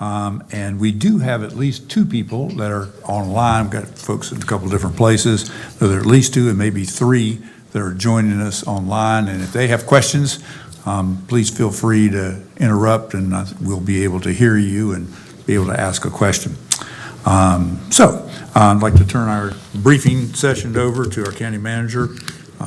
And we do have at least two people that are online. We've got folks in a couple different places. So there are at least two and maybe three that are joining us online. And if they have questions, please feel free to interrupt, and we'll be able to hear you and be able to ask a question. I'd like to turn our briefing session over to our county manager,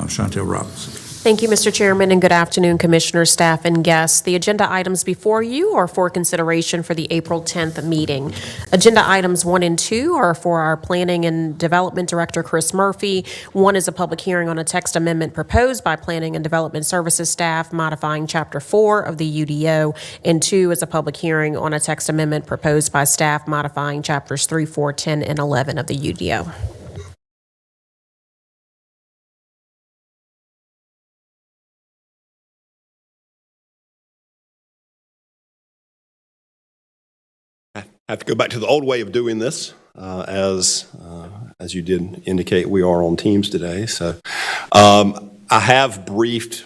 Chantel Robinson. Thank you, Mr. Chairman, and good afternoon, Commissioners, staff, and guests. The agenda items before you are for consideration for the April 10th meeting. Agenda items 1 and 2 are for our Planning and Development Director, Chris Murphy. 1 is a public hearing on a text amendment proposed by Planning and Development Services staff modifying Chapter 4 of the UDO, and 2 is a public hearing on a text amendment proposed by staff modifying Chapters 3, 4, 10, and 11 of the UDO. I have to go back to the old way of doing this. As you did indicate, we are on Teams today. So I have briefed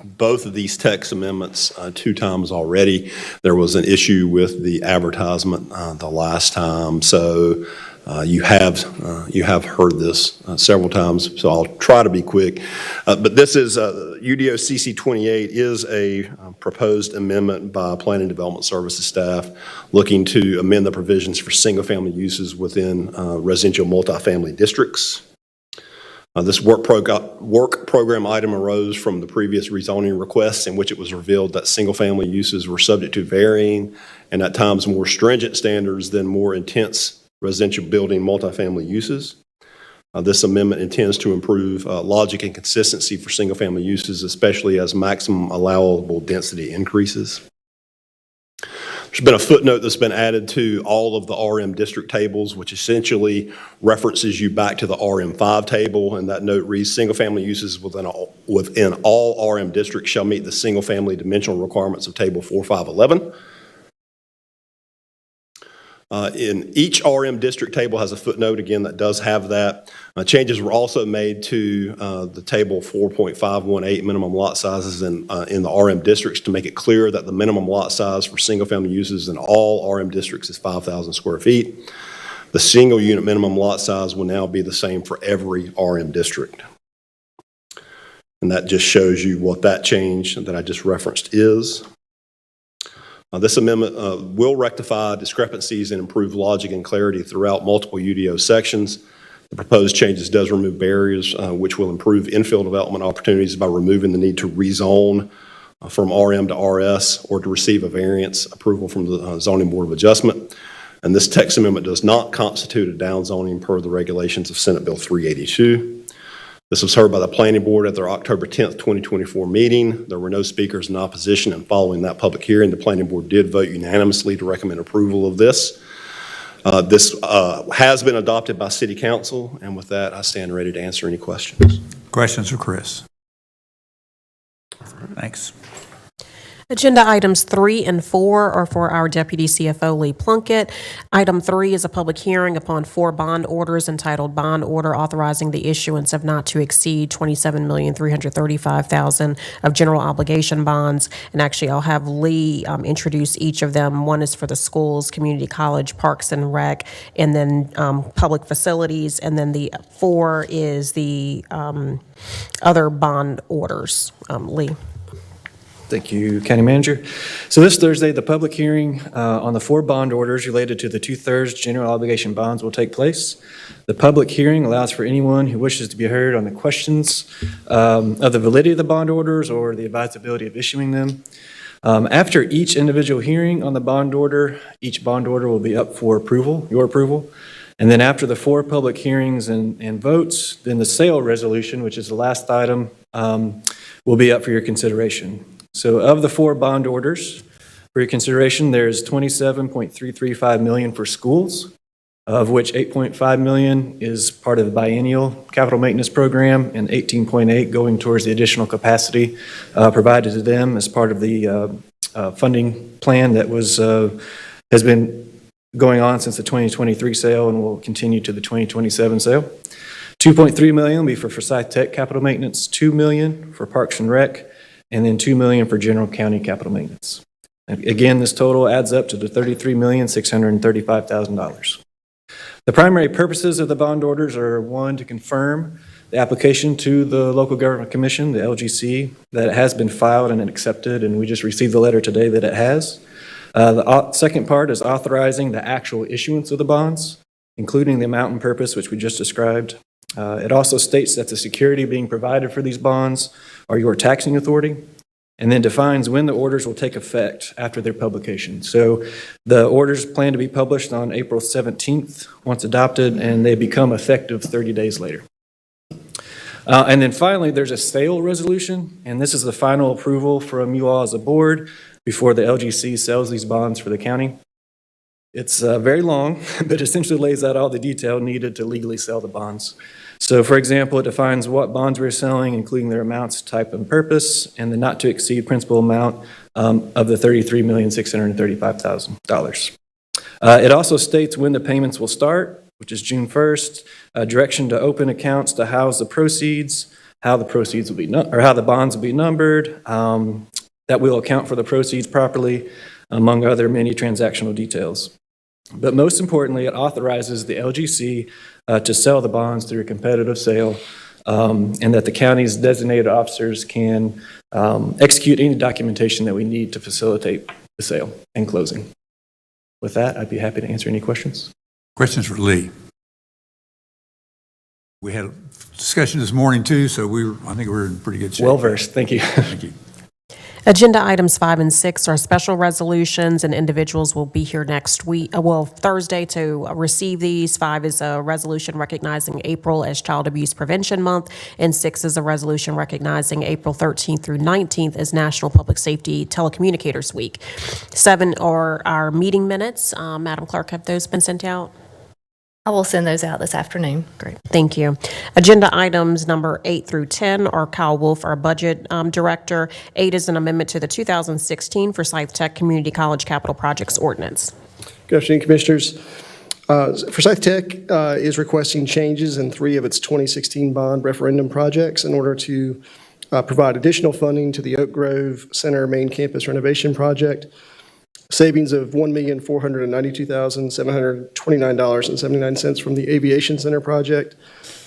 both of these text amendments 2 times already. There was an issue with the advertisement the last time. So you have heard this several times, so I'll try to be quick. But this is UDO CC 28 is a proposed amendment by Planning and Development Services staff looking to amend the provisions for single-family uses within residential multifamily districts. This work program item arose from the previous rezoning requests in which it was revealed that single-family uses were subject to varying and at times more stringent standards than more intense residential building multifamily uses. This amendment intends to improve logic and consistency for single-family uses, especially as maximum allowable density increases. There's been a footnote that's been added to all of the RM district tables, which essentially references you back to the RM5 table, and that note reads, single-family uses within all RM districts shall meet the single-family dimensional requirements of Table 4511. In each RM district table has a footnote, again, that does have that. Changes were also made to the table 4.518 minimum lot sizes in the RM districts to make it clear that the minimum lot size for single-family uses in all RM districts is 5,000 square feet. The single unit minimum lot size will now be the same for every RM district. And that just shows you what that change that I just referenced is. This amendment will rectify discrepancies and improve logic and clarity throughout multiple UDO sections. The proposed changes does remove barriers, which will improve infill development opportunities by removing the need to rezone from RM to RS or to receive a variance approval from the Zoning Board of Adjustment. And this text amendment does not constitute a downzoning per the regulations of Senate Bill 382. This was heard by the Planning Board at their October 10th, 2024 meeting. There were no speakers in opposition, and following that public hearing, the Planning Board did vote unanimously to recommend approval of this. This has been adopted by City Council, and with that, I stand ready to answer any questions. Questions for Chris? Thanks. Agenda items 3 and 4 are for our Deputy CFO, Lee Plunkett. Item 3 is a public hearing upon 4 bond orders entitled Bond Order Authorizing the Issuance of Not to Exceed $27,335,000 of General Obligation Bonds. And actually, I'll have Lee introduce each of them. 1 is for the schools, community college, parks and rec, and then public facilities. And then the 4 is the other bond orders. Lee. Thank you, County Manager. So this Thursday, the public hearing on the 4 bond orders related to the 2/3 general obligation bonds will take place. The public hearing allows for anyone who wishes to be heard on the questions of the validity of the bond orders or the advisability of issuing them. After each individual hearing on the bond order, each bond order will be up for approval, your approval. And then after the 4 public hearings and votes, then the sale resolution, which is the last item, will be up for your consideration. So of the 4 bond orders for your consideration, there's $27.335 million for schools, of which $8.5 million is part of the biennial capital maintenance program and $18.8 going towards the additional capacity provided to them as part of the funding plan that has been going on since the 2023 sale and will continue to the 2027 sale. $2.3 million will be for Forsyth Tech capital maintenance, $2 million for Parks and Rec, and then $2 million for general county capital maintenance. Again, this total adds up to the $33,635,000. The primary purposes of the bond orders are, one, to confirm the application to the Local Government Commission, the LGC, that it has been filed and accepted, and we just received the letter today that it has. The second part is authorizing the actual issuance of the bonds, including the amount and purpose, which we just described. It also states that the security being provided for these bonds are your taxing authority, and then defines when the orders will take effect after their publication. So the orders plan to be published on April 17th, once adopted, and they become effective 30 days later. And then finally, there's a sale resolution, and this is the final approval from you all as a board before the LGC sells these bonds for the county. It's very long, but essentially lays out all the detail needed to legally sell the bonds. So for example, it defines what bonds we're selling, including their amounts, type, and purpose, and the not to exceed principal amount of the $33,635,000. It also states when the payments will start, which is June 1st, direction to open accounts to house the proceeds, how the proceeds will be, how the bonds will be numbered, that will account for the proceeds properly, among other many transactional details. But most importantly, it authorizes the LGC to sell the bonds through a competitive sale, and that the county's designated officers can execute any documentation that we need to facilitate the sale and closing. With that, I'd be happy to answer any questions. Questions for Lee? We had a discussion this morning too, so I think we're in pretty good shape. Well-versed, thank you. Thank you. Agenda items 5 and 6 are special resolutions, and individuals will be here next week, Thursday, to receive these. 5 is a resolution recognizing April as Child Abuse Prevention Month, and 6 is a resolution recognizing April 13th through 19th as National Public Safety Telecommunicators Week. 7 are our meeting minutes. Madam Clerk, have those been sent out? I will send those out this afternoon. Great, thank you. Agenda items number 8 through 10 are Kyle Wolf, our budget director. 8 is an amendment to the 2016 Forsyth Tech Community College Capital Projects Ordinance. Good afternoon, Commissioners. Forsyth Tech is requesting changes in 3 of its 2016 bond referendum projects in order to provide additional funding to the Oak Grove Center main campus renovation project. Savings of $1,492,729.79 from the Aviation Center project,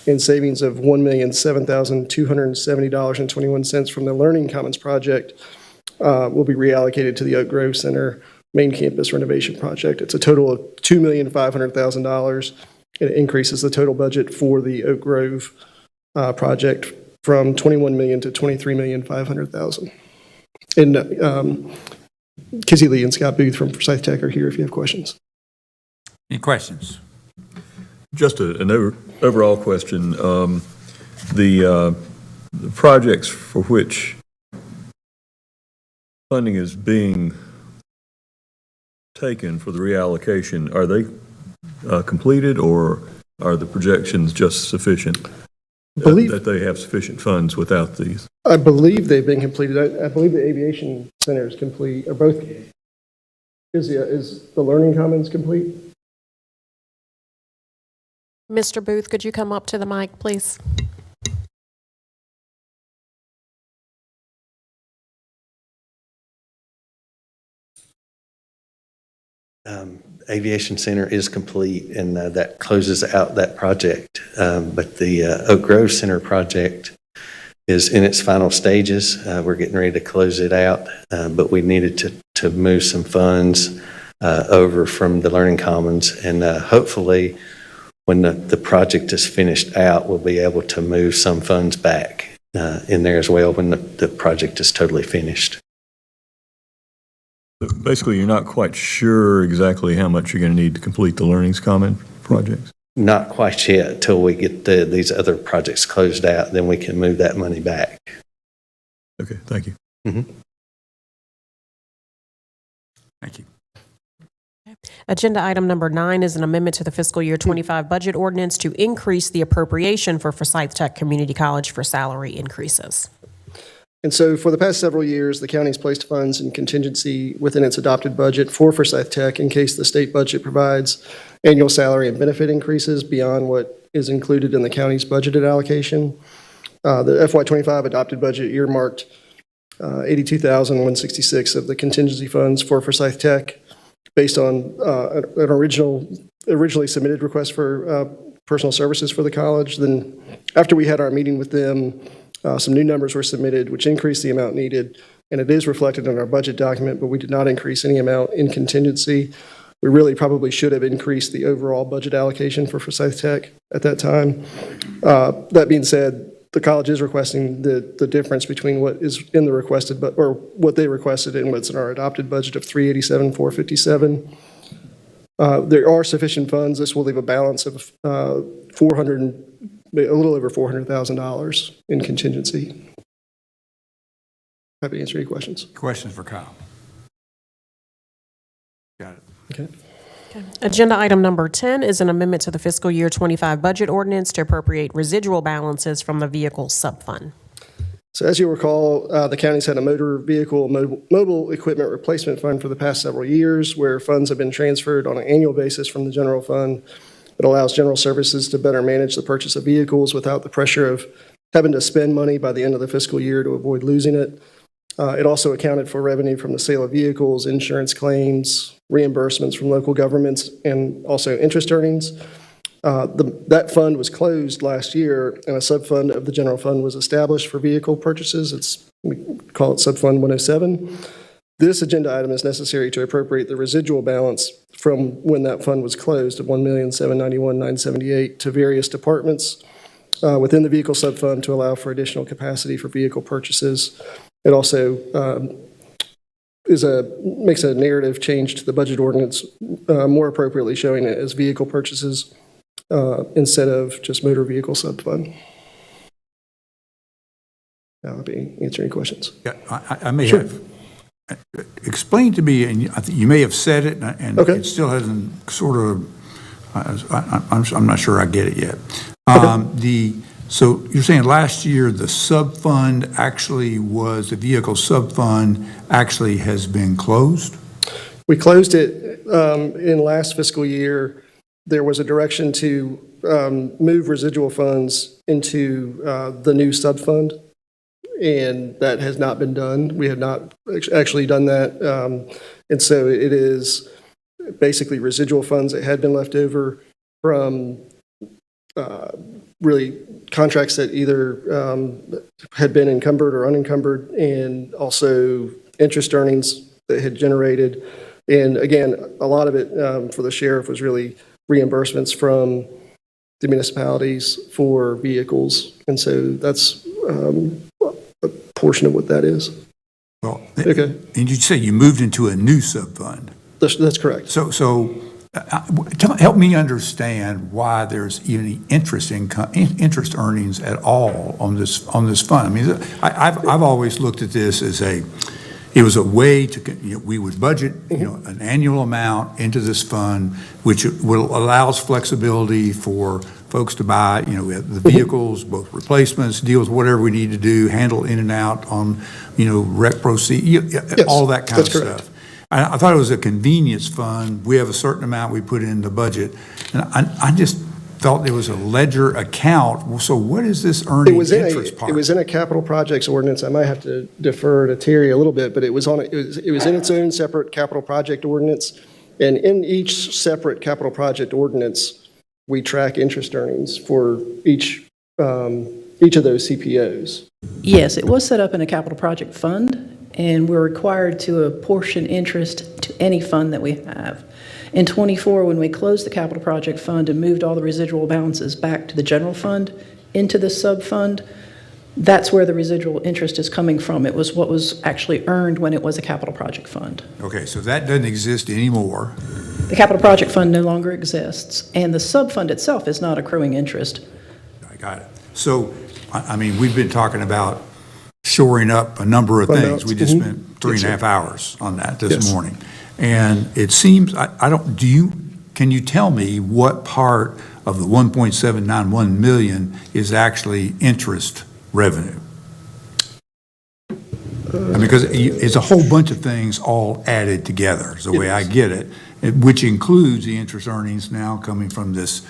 and savings of $1,007,270.21 from the Learning Commons project will be reallocated to the Oak Grove Center main campus renovation project. It's a total of $2,500,000, and it increases the total budget for the Oak Grove project from $21 million to $23,500,000. And Kizzy Lee and Scott Booth from Forsyth Tech are here if you have questions. Any questions? Just an overall question. The projects for which funding is being taken for the reallocation, are they completed, or are the projections just sufficient? That they have sufficient funds without these? I believe they've been completed. I believe the Aviation Center is complete, or both. Is the Learning Commons complete? Mr. Booth, could you come up to the mic, please? Aviation Center is complete, and that closes out that project. But the Oak Grove Center project is in its final stages. We're getting ready to close it out, but we needed to move some funds over from the Learning Commons, and hopefully when the project is finished out, we'll be able to move some funds back in there as well when the project is totally finished. Basically, you're not quite sure exactly how much you're going to need to complete the Learning Commons projects? Not quite yet until we get these other projects closed out, then we can move that money back. Okay, thank you. Mm-hmm. Thank you. Agenda item number 9 is an amendment to the fiscal year 25 budget ordinance to increase the appropriation for Forsyth Tech Community College for salary increases. And so for the past several years, the county's placed funds in contingency within its adopted budget for Forsyth Tech in case the state budget provides annual salary and benefit increases beyond what is included in the county's budgeted allocation. The FY25 adopted budget earmarked $82,166 of the contingency funds for Forsyth Tech, based on an originally submitted request for personal services for the college. Then after we had our meeting with them, some new numbers were submitted, which increased the amount needed, and it is reflected in our budget document, but we did not increase any amount in contingency. We really probably should have increased the overall budget allocation for Forsyth Tech at that time. That being said, the college is requesting the difference between what is in the requested, or what they requested and what's in our adopted budget of $387,457. There are sufficient funds. This will leave a balance of a little over $400,000 in contingency. Happy to answer any questions. Questions for Kyle? Got it. Okay. Agenda item number 10 is an amendment to the fiscal year 25 budget ordinance to appropriate residual balances from the vehicle subfund. So as you recall, the county's had a motor vehicle mobile equipment replacement fund for the past several years, where funds have been transferred on an annual basis from the general fund. It allows general services to better manage the purchase of vehicles without the pressure of having to spend money by the end of the fiscal year to avoid losing it. It also accounted for revenue from the sale of vehicles, insurance claims, reimbursements from local governments, and also interest earnings. That fund was closed last year, and a subfund of the general fund was established for vehicle purchases. We call it Subfund 107. This agenda item is necessary to appropriate the residual balance from when that fund was closed of $1,791,978 to various departments within the vehicle subfund to allow for additional capacity for vehicle purchases. It also makes a narrative change to the budget ordinance, more appropriately showing it as vehicle purchases instead of just motor vehicle subfund. Now I'll be answering any questions. Yeah, I may have. Explain to me, and I think you may have said it, and Okay. it still hasn't sort of, I'm not sure I get it yet. So you're saying last year the subfund actually was, the vehicle subfund actually has been closed? We closed it in last fiscal year. There was a direction to move residual funds into the new subfund, and that has not been done. We have not actually done that. And so it is basically residual funds that had been left over from really contracts that either had been encumbered or unencumbered, and also interest earnings that had generated. And again, a lot of it for the sheriff was really reimbursements from the municipalities for vehicles. And so that's a portion of what that is. Well, Okay. and you say you moved into a new subfund. That's correct. So help me understand why there's any interest earnings at all on this fund. I mean, I've always looked at this as it was a way to, we would budget, an annual amount into this fund, which allows flexibility for folks to buy, the vehicles, both replacements, deals, whatever we need to do, handle in and out on, rec proceed, all that kind of that's correct. stuff. I thought it was a convenience fund. We have a certain amount we put in the budget. And I just felt there was a ledger account. So what is this earning interest part? It was in a capital projects ordinance. I might have to defer to Terry a little bit, but it was in its own separate capital project ordinance. And in each separate capital project ordinance, we track interest earnings for each of those CPOs. Yes, it was set up in a capital project fund, and we're required to apportion interest to any fund that we have. In '24, when we closed the capital project fund and moved all the residual balances back to the general fund into the sub-fund, that's where the residual interest is coming from. It was what was actually earned when it was a capital project fund. Okay, so that doesn't exist anymore. The capital project fund no longer exists, and the sub-fund itself is not accruing interest. I got it. So, I mean, we've been talking about shoring up a number of things. We just spent 3.5 hours on that this morning. And it seems, can you tell me what part of the 1.791 million is actually interest revenue? Because it's a whole bunch of things all added together, is the way I get it, which includes the interest earnings now coming from this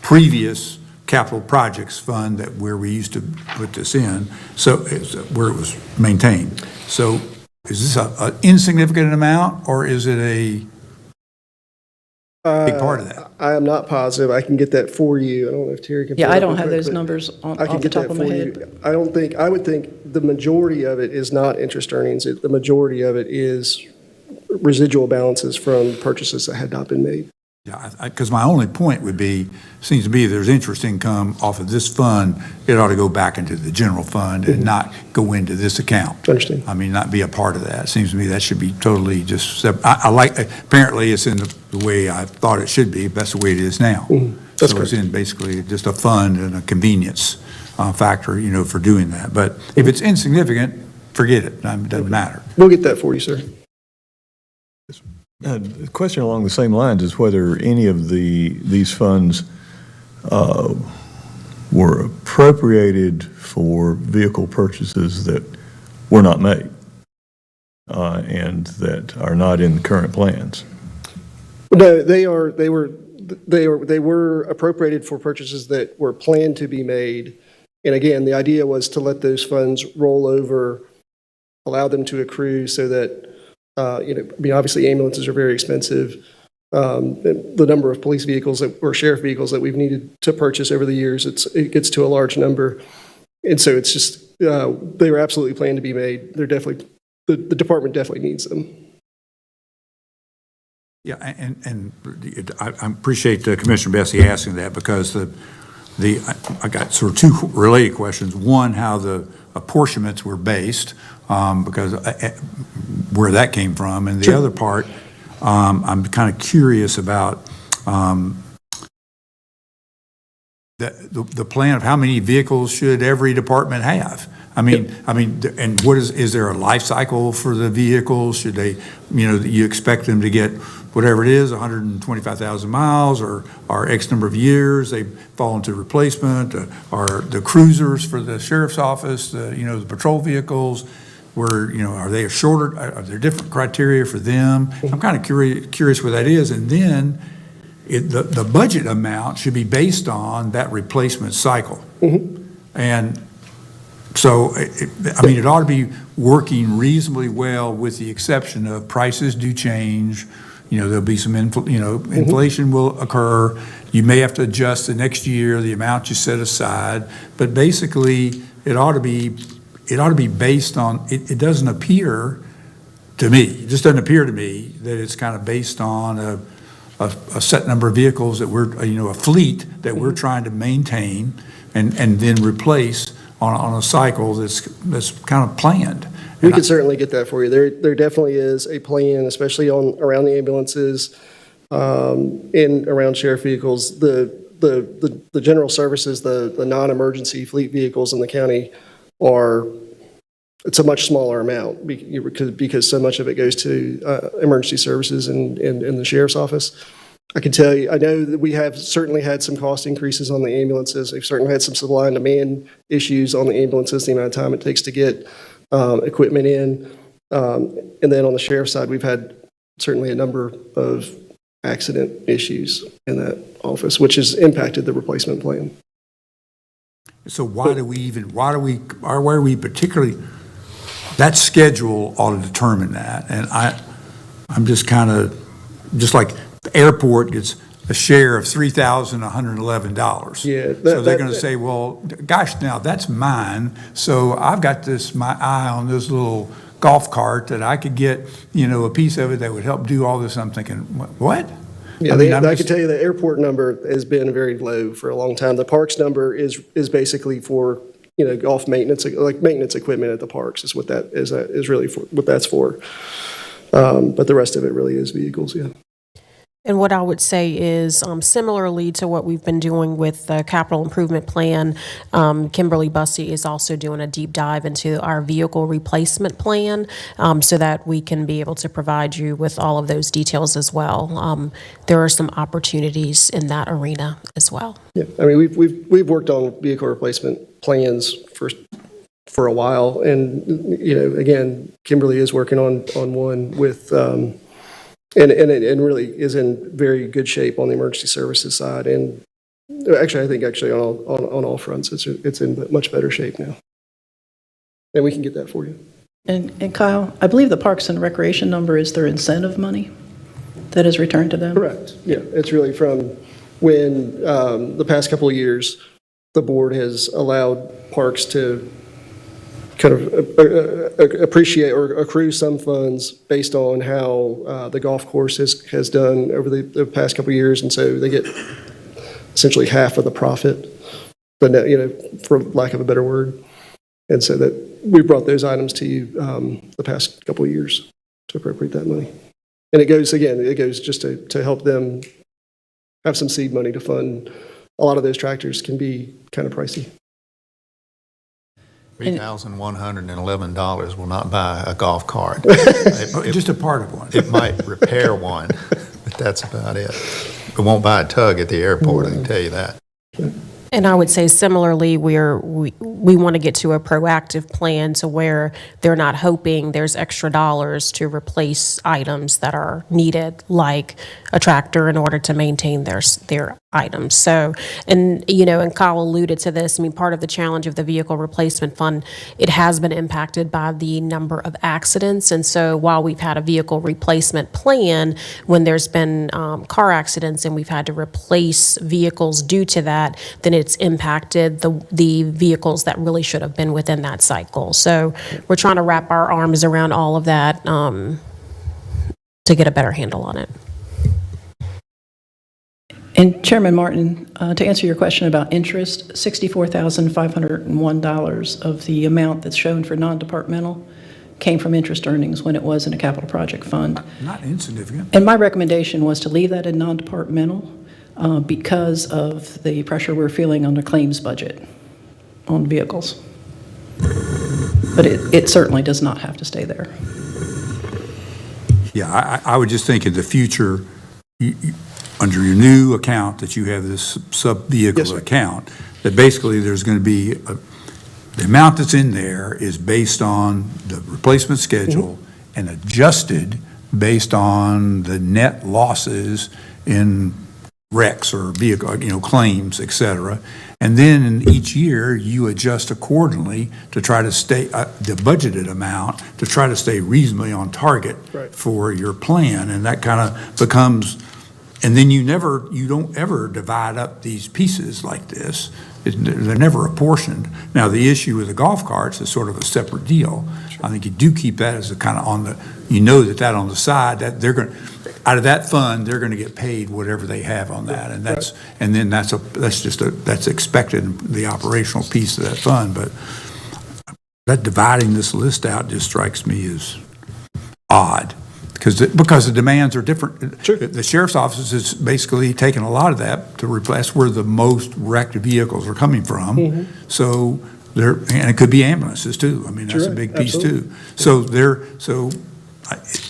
previous capital projects fund that where we used to put this in, so it's where it was maintained. So is this an insignificant amount, or is it a big part of that? I am not positive. I can get that for you. I don't know if Terry can. Yeah, pull it I up don't real have quick, those but numbers I off can the get top that of my for head. you. I would think the majority of it is not interest earnings. The majority of it is residual balances from purchases that had not been made. Yeah, because my only point would be, seems to be there's interest income off of this fund, it ought to go back into the general fund and not go into this account. Understand. I mean, not be a part of that. It seems to me that should be totally just, I like, apparently it's in the way I thought it should be, but that's the way it is now. That's So it's correct. in basically just a fund and a convenience factor, for doing that. But if it's insignificant, forget it. It doesn't matter. We'll get that for you, sir. The question along the same lines is whether any of these funds were appropriated for vehicle purchases that were not made and that are not in the current plans. No, they were appropriated for purchases that were planned to be made. And again, the idea was to let those funds roll over, allow them to accrue so that, obviously ambulances are very expensive. The number of police vehicles or sheriff vehicles that we've needed to purchase over the years, it gets to a large number. And so it's just, they were absolutely planned to be made. They're definitely, the department definitely needs them. Yeah, and I appreciate Commissioner Bessie asking that, because I got sort of two related questions. One, how the apportionments were based, because where that came from, and the other part, I'm kind of curious about the plan of how many vehicles should every department have. I mean, and what is there a life cycle for the vehicles? Should they, you expect them to get whatever it is, 125,000 miles or X number of years, they fall into replacement, or the cruisers for the sheriff's office, the patrol vehicles, where, are they are there different criteria for them? I'm kind of curious where that is. And then the budget amount should be based on that replacement cycle. And so, it ought to be working reasonably well, with the exception of prices do change. There'll be some, inflation will occur. You may have to adjust the next year, the amount you set aside. But basically, it ought to be based on, it doesn't appear to me, it just doesn't appear to me that it's kind of based on a set number of vehicles that we're, a fleet that we're trying to maintain and then replace on a cycle that's kind of planned. We could certainly get that for you. There definitely is a plan, especially around the ambulances, and around sheriff vehicles. The general services, the non-emergency fleet vehicles in the county it's a much smaller amount because so much of it goes to emergency services and the sheriff's office. I can tell you, I know that we have certainly had some cost increases on the ambulances. We've certainly had some supply and demand issues on the ambulances, the amount of time it takes to get equipment in. And then on the sheriff's side, we've had certainly a number of accident issues in that office, which has impacted the replacement plan. So why are we particularly, that schedule ought to determine that. And I'm just kind of, just like the airport gets a share of $3,111. Yeah, So they're going to say, well, gosh, now that's mine. So I've got my eye on this little golf cart that I could get, a piece of it that would help do all this. I'm thinking, what? Yeah, I can tell you the airport number has been very low for a long time. The parks number is basically for, golf maintenance, like maintenance equipment at the parks is what that is really for, what that's for. But the rest of it really is vehicles, yeah. And what I would say is, similarly to what we've been doing with the capital improvement plan, Kimberly Bussey is also doing a deep dive into our vehicle replacement plan, so that we can be able to provide you with all of those details as well. There are some opportunities in that arena as well. Yeah, I mean, we've worked on vehicle replacement plans for a while, and again, Kimberly is working on one with. And really is in very good shape on the emergency services side and Actually, I think on all fronts, it's in much better shape now. And we can get that for you. And Kyle, I believe the Parks and Recreation number is their incentive money that is returned to them? Correct. Yeah, it's really from when the past couple of years, the board has allowed parks to kind of appreciate or accrue some funds based on how the golf course has done over the past couple of years. And so they get essentially half of the profit, but for lack of a better word. And so that we brought those items to you the past couple of years to appropriate that money. And it goes just to help them have some seed money to fund. A lot of those tractors can be kind of pricey. $3,111 will not buy a golf cart. Just a part of one. It might repair one, but that's about it. It won't buy a tug at the airport, I can tell you that. And I would say similarly, we want to get to a proactive plan to where they're not hoping there's extra dollars to replace items that are needed, like a tractor, in order to maintain their items. So, and Kyle alluded to this. I mean, part of the challenge of the vehicle replacement fund, it has been impacted by the number of accidents. And so while we've had a vehicle replacement plan, when there's been car accidents and we've had to replace vehicles due to that, then it's impacted the vehicles that really should have been within that cycle. So we're trying to wrap our arms around all of that to get a better handle on it. And Chairman Martin, to answer your question about interest, $64,501 of the amount that's shown for non-departmental came from interest earnings when it was in a capital project fund. Not insignificant. And my recommendation was to leave that in non-departmental because of the pressure we're feeling on the claims budget on vehicles. But it certainly does not have to stay there. Yeah, I would just think in the future, under your new account that you have this sub-vehicle Yes, sir. account, that basically there's going to be, the amount that's in there is based on the replacement schedule and adjusted based on the net losses in wrecks or vehicle, claims, et cetera. And then in each year, you adjust accordingly to try to stay, the budgeted amount, to try to stay reasonably on target Right. for your plan. And that kind of becomes, and then you don't ever divide up these pieces like this. They're never apportioned. Now, the issue with the golf carts is sort of a separate deal. I think you do keep that as a kind of on the, that on the side, that they're going, out of that fund, they're going to get paid whatever they have on that. And that's expected in the operational piece of that fund. But that dividing this list out just strikes me as odd. Because the demands are different. Sure. The sheriff's office is basically taking a lot of that to replace where the most wrecked vehicles are coming from. So and it could be ambulances too. I mean, that's a Sure, big piece absolutely. too. So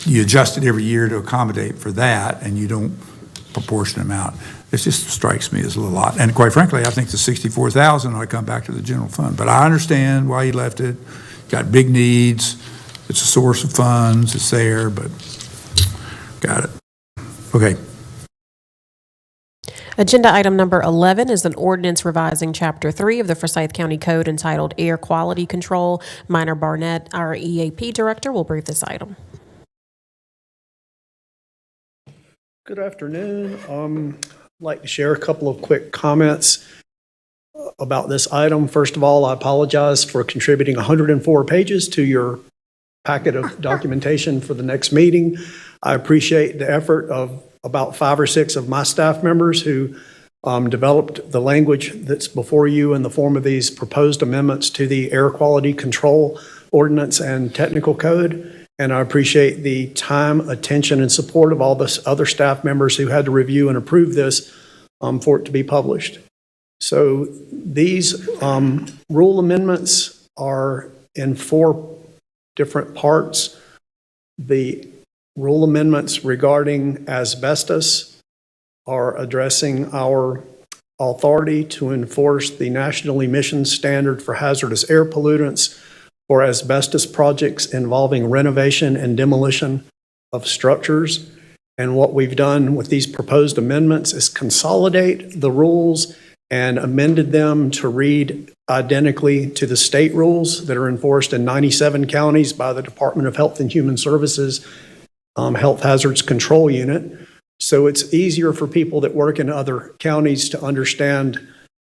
you adjust it every year to accommodate for that, and you don't proportion them out. It just strikes me as a little odd. And quite frankly, I think the $64,000 ought to come back to the general fund. But I understand why you left it. Got big needs. It's a source of funds. It's there, but got it. Okay. Agenda item number 11 is an ordinance revising Chapter 3 of the Forsyth County Code entitled Air Quality Control. Minor Barnett, our EAP director, will brief this item. Good afternoon. I'd like to share a couple of quick comments about this item. First of all, I apologize for contributing 104 pages to your packet of documentation for the next meeting. I appreciate the effort of about 5 or 6 of my staff members who developed the language that's before you in the form of these proposed amendments to the Air Quality Control Ordinance and Technical Code. And I appreciate the time, attention, and support of all the other staff members who had to review and approve this for it to be published. So these rule amendments are in 4 different parts. The rule amendments regarding asbestos are addressing our authority to enforce the National Emissions Standard for hazardous air pollutants for asbestos projects involving renovation and demolition of structures. And what we've done with these proposed amendments is consolidate the rules and amended them to read identically to the state rules that are enforced in 97 counties by the Department of Health and Human Services Health Hazards Control Unit. So it's easier for people that work in other counties to understand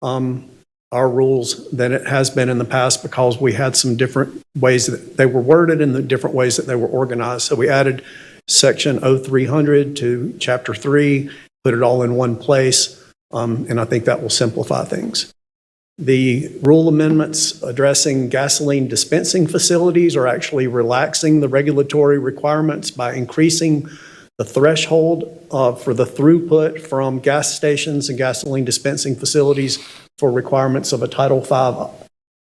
our rules than it has been in the past, because we had some different ways that they were worded and the different ways that they were organized. So we added section 0300 to chapter 3, put it all in one place, and I think that will simplify things. The rule amendments addressing gasoline dispensing facilities are actually relaxing the regulatory requirements by increasing the threshold for the throughput from gas stations and gasoline dispensing facilities for requirements of a Title V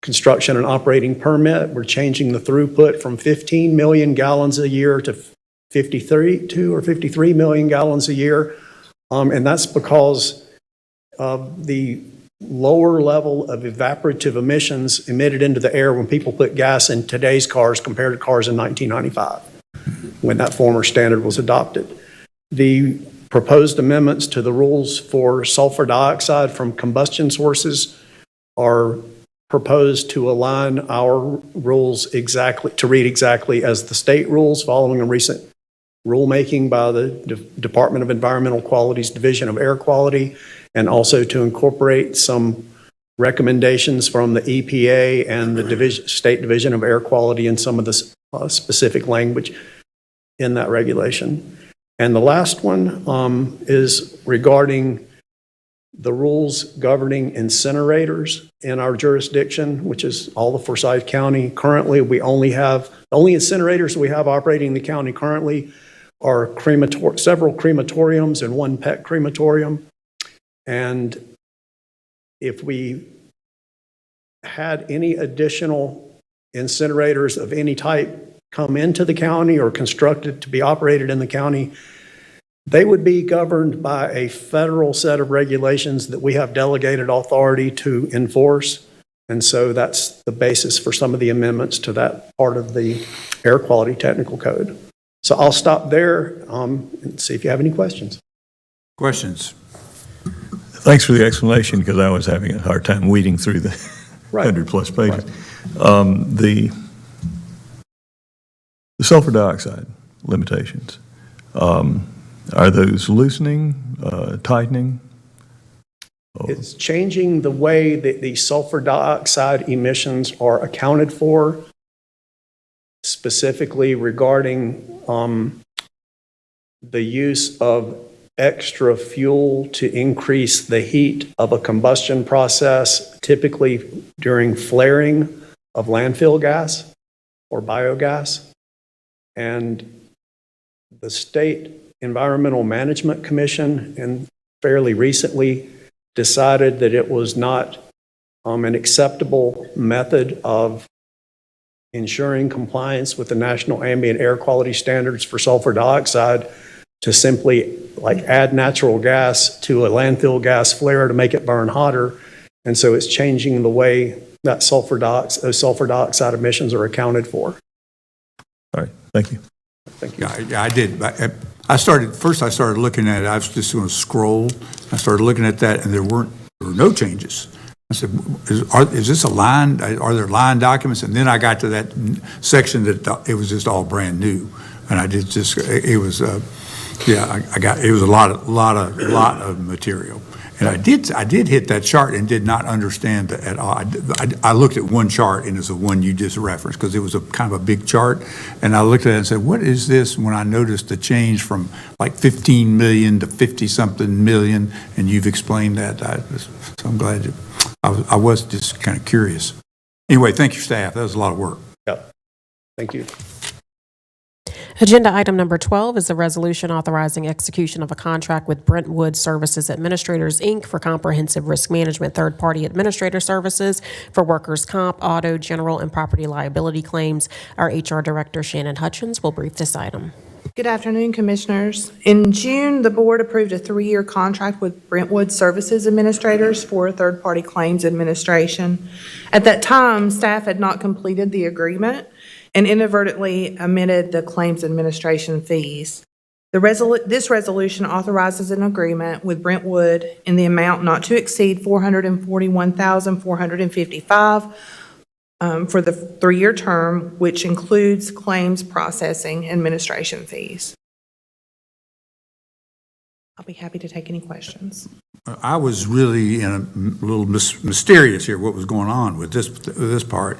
construction and operating permit. We're changing the throughput from 15 million gallons a year to 53 million gallons a year. And that's because of the lower level of evaporative emissions emitted into the air when people put gas in today's cars compared to cars in 1995, when that former standard was adopted. The proposed amendments to the rules for sulfur dioxide from combustion sources are proposed to align our rules to read exactly as the state rules, following a recent rulemaking by the Department of Environmental Quality's Division of Air Quality, and also to incorporate some recommendations from the EPA and the State Division of Air Quality in some of the specific language in that regulation. And the last one is regarding the rules governing incinerators in our jurisdiction, which is all of Forsyth County. Currently, the only incinerators we have operating in the county currently are several crematoriums and one pet crematorium. And if we had any additional incinerators of any type come into the county or constructed to be operated in the county, they would be governed by a federal set of regulations that we have delegated authority to enforce. And so that's the basis for some of the amendments to that part of the air quality technical code. So I'll stop there and see if you have any questions. Questions? Thanks for the explanation, because I was having a hard time weeding through the Right. 100-plus pages. The sulfur dioxide limitations, are those loosening, tightening? It's changing the way that the sulfur dioxide emissions are accounted for, specifically regarding the use of extra fuel to increase the heat of a combustion process, typically during flaring of landfill gas or biogas. And the State Environmental Management Commission, and fairly recently, decided that it was not an acceptable method of ensuring compliance with the National Ambient Air Quality Standards for sulfur dioxide to simply add natural gas to a landfill gas flare to make it burn hotter. And so it's changing the way that those sulfur dioxide emissions are accounted for. All right, thank you. Thank you. Yeah, I did. I started looking at it. I was just going to scroll. I started looking at that, and there were no changes. I said, is this a line? Are there line documents? And then I got to that section that it was just all brand new. And I did just, it was, it was a lot of material. And I did hit that chart and did not understand that at all. I looked at one chart, and it's the one you just referenced, because it was a kind of a big chart. And I looked at it and said, what is this? When I noticed the change from 15 million to 50-something million, and you've explained that. So I'm glad I was just kind of curious. Anyway, thank you, staff. That was a lot of work. Yep. Thank you. Agenda item number 12 is a resolution authorizing execution of a contract with Brentwood Services Administrators, Inc. for comprehensive risk management third-party administrator services for workers' comp, auto, general, and property liability claims. Our HR Director, Shannon Hutchins, will brief this item. Good afternoon, Commissioners. In June, the Board approved a 3-year contract with Brentwood Services Administrators for third-party claims administration. At that time, staff had not completed the agreement and inadvertently omitted the claims administration fees. This resolution authorizes an agreement with Brentwood in the amount not to exceed $441,455 for the 3-year term, which includes claims processing administration fees. I'll be happy to take any questions. I was really in a little mysterious here, what was going on with this part.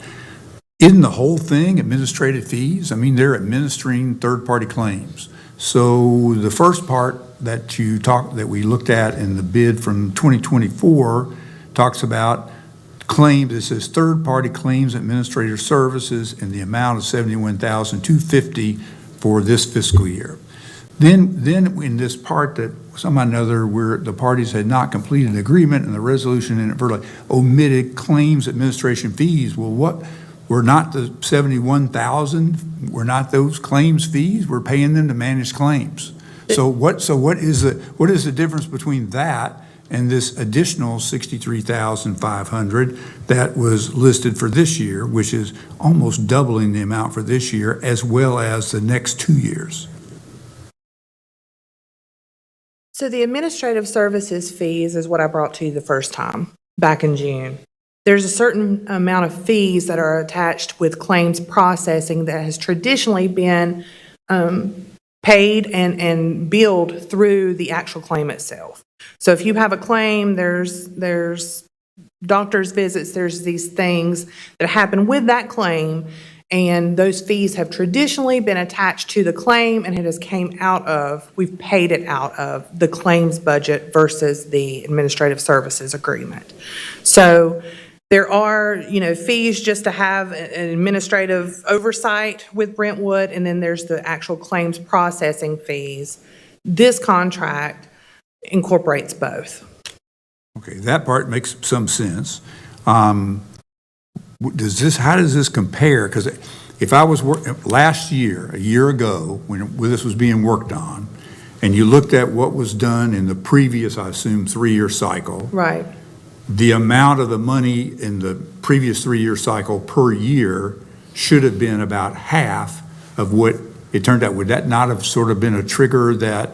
Isn't the whole thing administrative fees? I mean, they're administering third-party claims. So the first part that we looked at in the bid from 2024 talks about claims. It says third-party claims administrator services in the amount of $71,250 for this fiscal year. Then in this part that somehow or another where the parties had not completed an agreement and the resolution inadvertently omitted claims administration fees. Well, what were not the 71,000? Were not those claims fees? We're paying them to manage claims. So what is the difference between that and this additional $63,500 that was listed for this year, which is almost doubling the amount for this year as well as the next 2 years? So the administrative services fees is what I brought to you the first time, back in June. There's a certain amount of fees that are attached with claims processing that has traditionally been paid and billed through the actual claim itself. So if you have a claim, there's doctor's visits, there's these things that happen with that claim, and those fees have traditionally been attached to the claim, and we've paid it out of the claims budget versus the administrative services agreement. So there are, fees just to have an administrative oversight with Brentwood, and then there's the actual claims processing fees. This contract incorporates both. Okay, that part makes some sense. How does this compare? Because if I was last year, a year ago, when this was being worked on, and you looked at what was done in the previous, I assume, 3-year cycle. Right. The amount of the money in the previous 3-year cycle per year should have been about half of what it turned out. Would that not have sort of been a trigger that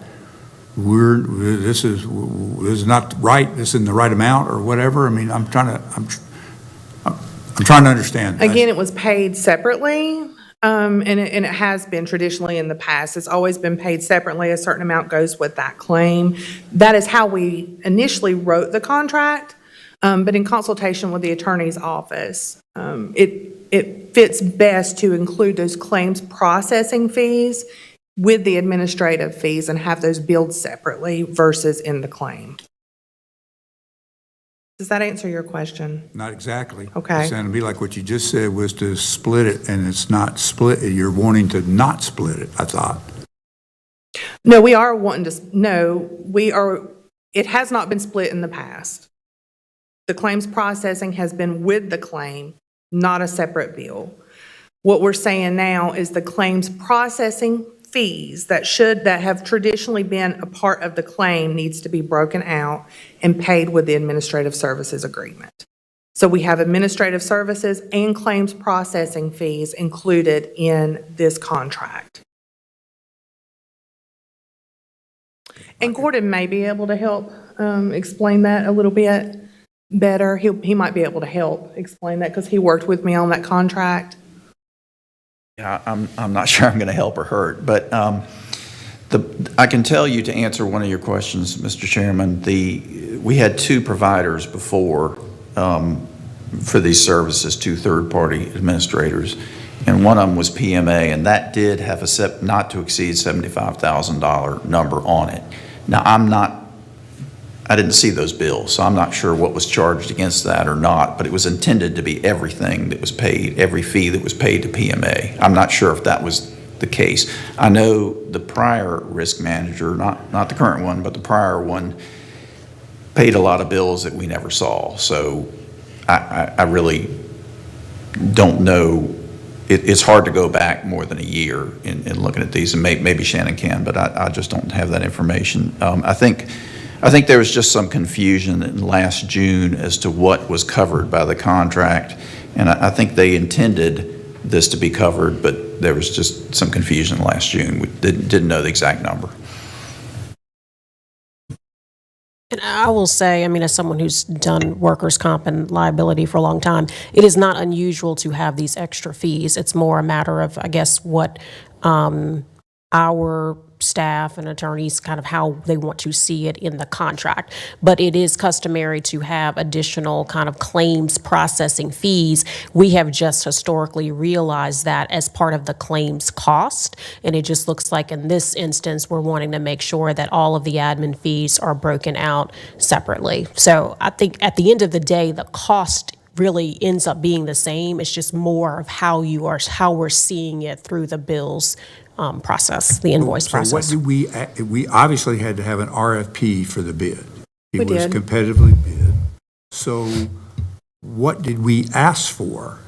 this is not right, this isn't the right amount or whatever? I mean, I'm trying to understand. Again, it was paid separately, and it has been traditionally in the past. It's always been paid separately. A certain amount goes with that claim. That is how we initially wrote the contract, but in consultation with the attorney's office, it fits best to include those claims processing fees with the administrative fees and have those billed separately versus in the claim. Does that answer your question? Not exactly. Okay. It sounded to me like what you just said was to split it, and it's not split. You're wanting to not split it, I thought. No, we are wanting to, it has not been split in the past. The claims processing has been with the claim, not a separate bill. What we're saying now is the claims processing fees that have traditionally been a part of the claim needs to be broken out and paid with the administrative services agreement. So we have administrative services and claims processing fees included in this contract. And Gordon may be able to help explain that a little bit better. He might be able to help explain that because he worked with me on that contract. Yeah, I'm not sure I'm going to help or hurt, but I can tell you, to answer one of your questions, Mr. Chairman, we had 2 providers before for these services, 2 third-party administrators, and one of them was PMA, and that did have a not to exceed $75,000 number on it. Now, I didn't see those bills, so I'm not sure what was charged against that or not, but it was intended to be everything that was paid, every fee that was paid to PMA. I'm not sure if that was the case. I know the prior risk manager, not the current one, but the prior one, paid a lot of bills that we never saw. So I really don't know. It's hard to go back more than a year in looking at these, and maybe Shannon can, but I just don't have that information. I think there was just some confusion in last June as to what was covered by the contract, and I think they intended this to be covered, but there was just some confusion last June. We didn't know the exact number. And I will say, I mean, as someone who's done workers' comp and liability for a long time, it is not unusual to have these extra fees. It's more a matter of, I guess, what our staff and attorneys, kind of how they want to see it in the contract. But it is customary to have additional kind of claims processing fees. We have just historically realized that as part of the claims cost. And it just looks like in this instance, we're wanting to make sure that all of the admin fees are broken out separately. So I think at the end of the day, the cost really ends up being the same. It's just more of how we're seeing it through the bills process, the invoice process. So what did we obviously had to have an RFP for the bid. We It was did. competitively bid. So what did we ask for?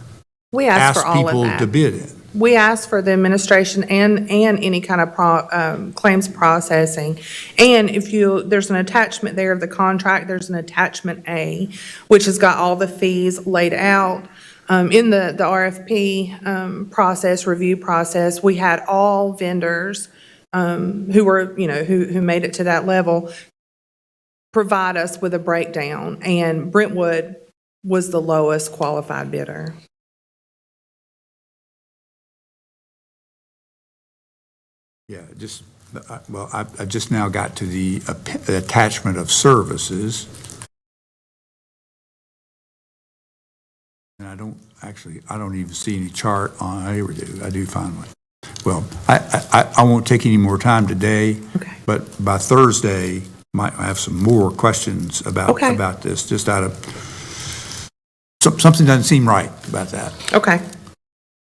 We asked for all of Ask people to that. bid in. We asked for the administration and any kind of claims processing. And if there's an attachment there of the contract, there's an attachment A, which has got all the fees laid out. In the RFP review process, we had all vendors who were, who made it to that level, provide us with a breakdown, and Brentwood was the lowest qualified bidder. Yeah, I just now got to the attachment of services. And I don't even see any chart on, I do find one. Well, I won't take any more time today. Okay. But by Thursday, might have some more questions about Okay. this, just out of, something doesn't seem right about that. Okay.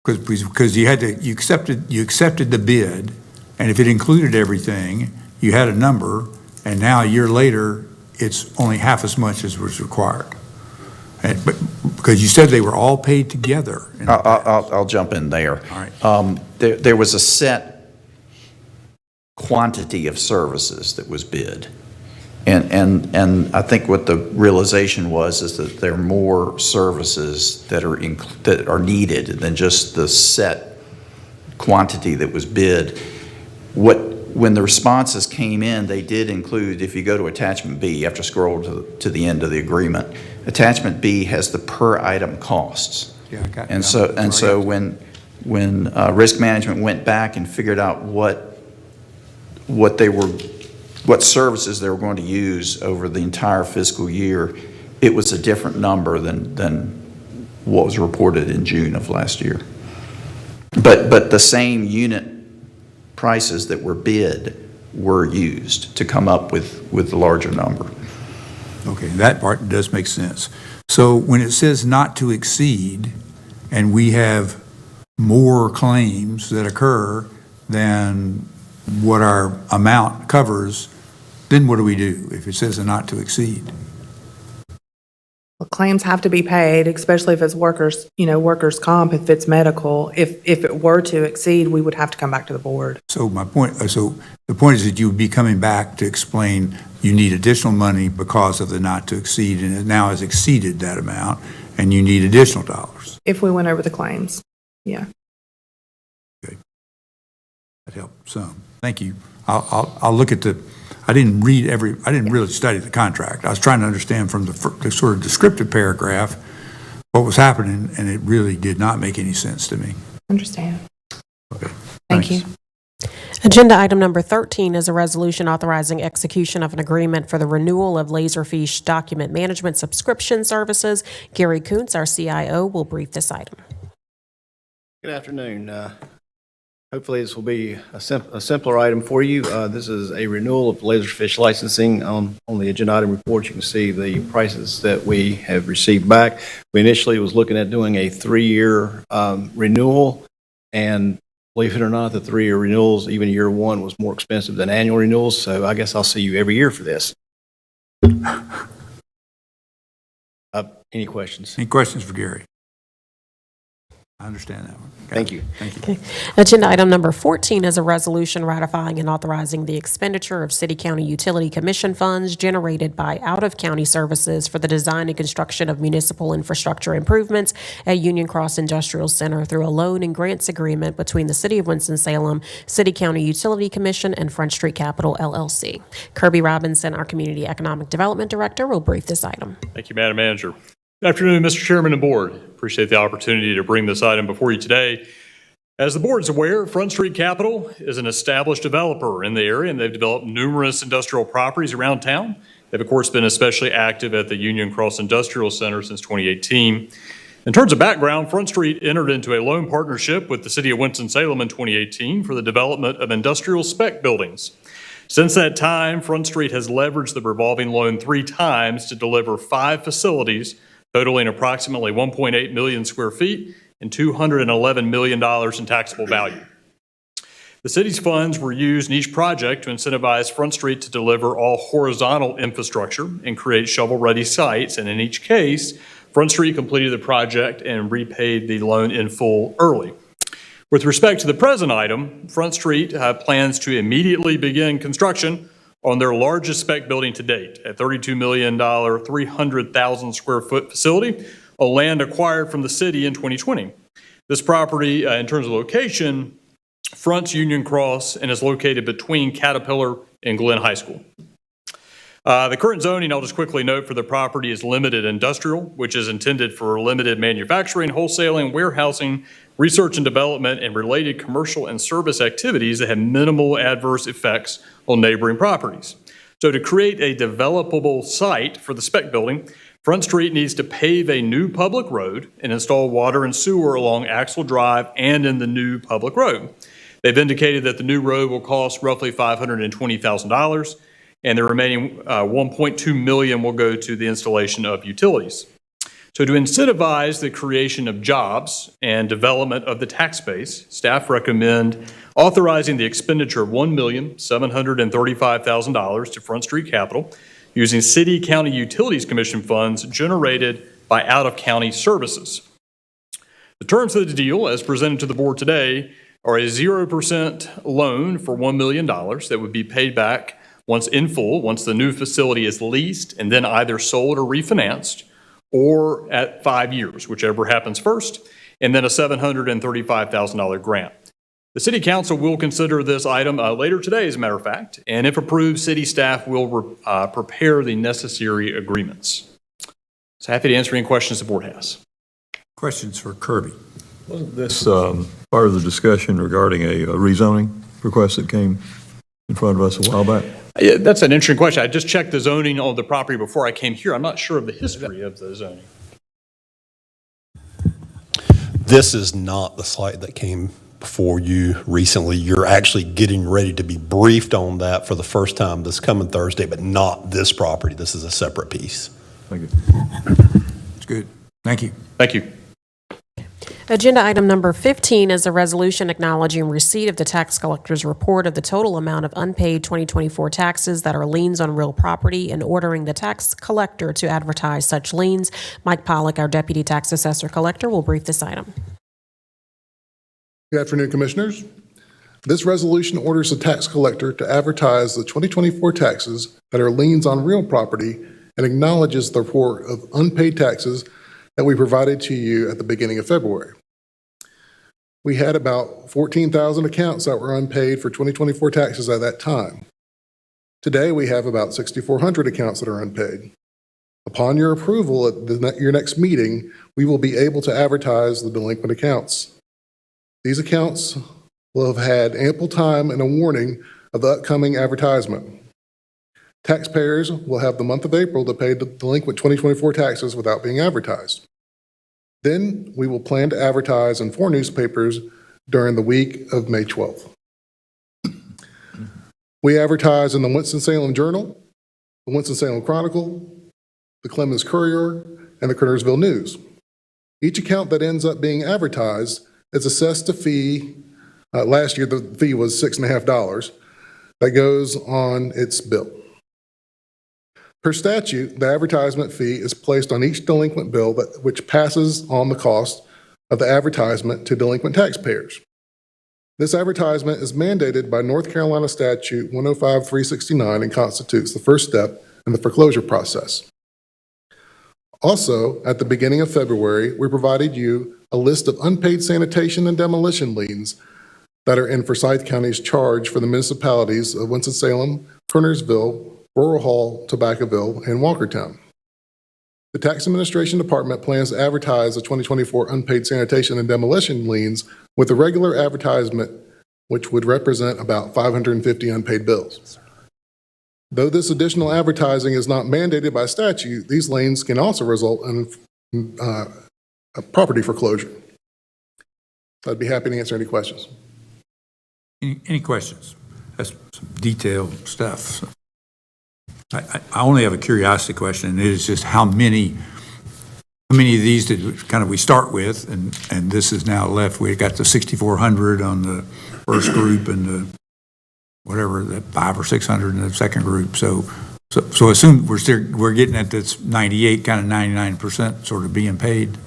Because you accepted the bid, and if it included everything, you had a number, and now a year later, it's only half as much as was required. But because you said they were all paid together. I'll jump in there. All right. There was a set quantity of services that was bid. And I think what the realization was is that there are more services that are needed than just the set quantity that was bid. When the responses came in, they did include, if you go to attachment B, you have to scroll to the end of the agreement. Attachment B has the per item costs. Yeah, I got And that. so when risk management went back and figured out what services they were going to use over the entire fiscal year, it was a different number than what was reported in June of last year. But the same unit prices that were bid were used to come up with the larger number. Okay, that part does make sense. So when it says not to exceed, and we have more claims that occur than what our amount covers, then what do we do if it says a not to exceed? Well, claims have to be paid, especially if it's workers comp, if it's medical. If it were to exceed, we would have to come back to the board. So the point is that you would be coming back to explain you need additional money because of the not to exceed, and it now has exceeded that amount, and you need additional dollars. If we went over the claims, yeah. That helped some. Thank you. I'll look at I didn't really study the contract. I was trying to understand from the sort of descriptive paragraph what was happening, and it really did not make any sense to me. Understand. Okay. Thank Thanks. you. Agenda item number 13 is a resolution authorizing execution of an agreement for the renewal of Laserfiche document management subscription services. Gary Kuntz, our CIO, will brief this item. Good afternoon. Hopefully this will be a simpler item for you. This is a renewal of Laserfiche licensing. On the agenda item report, you can see the prices that we have received back. We initially was looking at doing a 3-year renewal, and believe it or not, the 3-year renewals, even year one, was more expensive than annual renewals, so I guess I'll see you every year for this. Any questions? Any questions for Gary? I understand that one. Got Thank it. you. Thank you. Agenda item number 14 is a resolution ratifying and authorizing the expenditure of City County Utility Commission funds generated by out-of-county services for the design and construction of municipal infrastructure improvements at Union Cross Industrial Center through a loan and grants agreement between the City of Winston-Salem, City County Utility Commission, and Front Street Capital LLC. Kirby Robinson, our Community Economic Development Director, will brief this item. Thank you, Madam Manager. Good afternoon, Mr. Chairman and Board. Appreciate the opportunity to bring this item before you today. As the board is aware, Front Street Capital is an established developer in the area, and they've developed numerous industrial properties around town. They've, of course, been especially active at the Union Cross Industrial Center since 2018. In terms of background, Front Street entered into a loan partnership with the City of Winston-Salem in 2018 for the development of industrial spec buildings. Since that time, Front Street has leveraged the revolving loan 3 times to deliver 5 facilities totaling approximately 1.8 million square feet and $211 million in taxable value. The city's funds were used in each project to incentivize Front Street to deliver all horizontal infrastructure and create shovel-ready sites, and in each case, Front Street completed the project and repaid the loan in full early. With respect to the present item, Front Street plans to immediately begin construction on their largest spec building to date, a $32 million, 300,000 square foot facility on land acquired from the city in 2020. This property, in terms of location, fronts Union Cross and is located between Caterpillar and Glenn High School. The current zoning, I'll just quickly note, for the property is limited industrial, which is intended for limited manufacturing, wholesaling, warehousing, research and development, and related commercial and service activities that have minimal adverse effects on neighboring properties. So to create a developable site for the spec building, Front Street needs to pave a new public road and install water and sewer along Axel Drive and in the new public road. They've indicated that the new road will cost roughly $520,000, and the remaining $1.2 million will go to the installation of utilities. So to incentivize the creation of jobs and development of the tax base, staff recommend authorizing the expenditure of $1,735,000 to Front Street Capital using City County Utilities Commission funds generated by out-of-county services. The terms of the deal, as presented to the board today, are a 0% loan for $1 million that would be paid back once in full, once the new facility is leased and then either sold or refinanced, or at 5 years, whichever happens first, and then a $735,000 grant. The City Council will consider this item later today, as a matter of fact, and if approved, city staff will prepare the necessary agreements. So happy to answer any questions the board has. Questions for Kirby? Wasn't this part of the discussion regarding a rezoning request that came in front of us a while back? Yeah, that's an interesting question. I just checked the zoning on the property before I came here. I'm not sure of the history of the zoning. This is not the site that came before you recently. You're actually getting ready to be briefed on that for the first time this coming Thursday, but not this property. This is a separate piece. Thank you. It's good. Thank you. Thank you. Agenda item number 15 is a resolution acknowledging receipt of the tax collector's report of the total amount of unpaid 2024 taxes that are liens on real property and ordering the tax collector to advertise such liens. Mike Pollock, our Deputy Tax Assessor Collector, will brief this item. Good afternoon, Commissioners. This resolution orders the tax collector to advertise the 2024 taxes that are liens on real property and acknowledges the report of unpaid taxes that we provided to you at the beginning of February. We had about 14,000 accounts that were unpaid for 2024 taxes at that time. Today, we have about 6,400 accounts that are unpaid. Upon your approval at your next meeting, we will be able to advertise the delinquent accounts. These accounts will have had ample time and a warning of the upcoming advertisement. Taxpayers will have the month of April to pay the delinquent 2024 taxes without being advertised. Then we will plan to advertise in 4 newspapers during the week of May 12th. We advertise in the Winston-Salem Journal, the Winston-Salem Chronicle, the Clemens Courier, and the Kernersville News. Each account that ends up being advertised is assessed a fee. Last year, the fee was $6.50 that goes on its bill. Per statute, the advertisement fee is placed on each delinquent bill which passes on the cost of the advertisement to delinquent taxpayers. This advertisement is mandated by North Carolina Statute 105-369 and constitutes the first step in the foreclosure process. Also, at the beginning of February, we provided you a list of unpaid sanitation and demolition liens that are in Forsyth County's charge for the municipalities of Winston-Salem, Kernersville, Rural Hall, Tobaccoville, and Walkertown. The Tax Administration Department plans to advertise the 2024 unpaid sanitation and demolition liens with a regular advertisement, which would represent about 550 unpaid bills. Though this additional advertising is not mandated by statute, these liens can also result in a property foreclosure. I'd be happy to answer any questions. Any questions? That's some detailed stuff. I only have a curiosity question, and it is just how many of these did kind of we start with, and this is now left. We got the 6,400 on the first group and the whatever, that 500 or 600 in the second group. So assume we're getting at this 98, kind of 99% sort of being paid.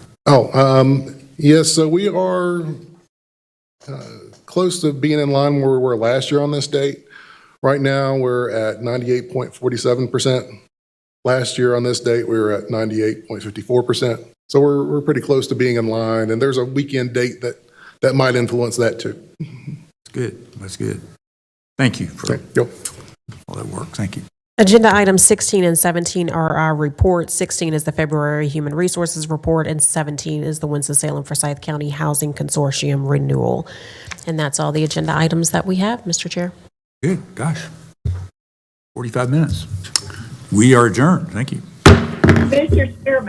Yes, so we are close to being in line where we were last year on this date. Right now, we're at 98.47%. Last year on this date, we were at 98.54%. So we're pretty close to being in line, and there's a weekend date that might influence that too. That's good. That's good. Thank you for all that work. Thank you. Agenda items 16 and 17 are our reports. 16 is the February Human Resources Report, and 17 is the Winston-Salem Forsyth County Housing Consortium Renewal. And that's all the agenda items that we have, Mr. Chair. Good. Gosh. 45 minutes. We are adjourned. Thank you. Mr. Chairman.